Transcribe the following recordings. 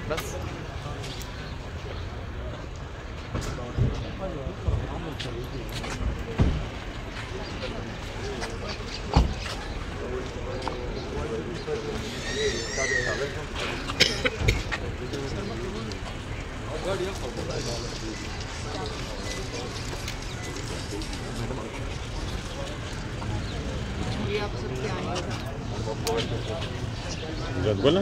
बस ये आप सब क्या आएंगे बोला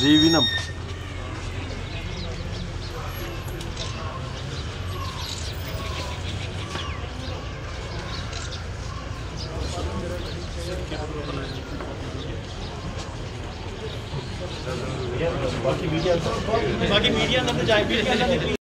जी विनम बाकी मीडिया अंदर जाए, मीडिया अंदर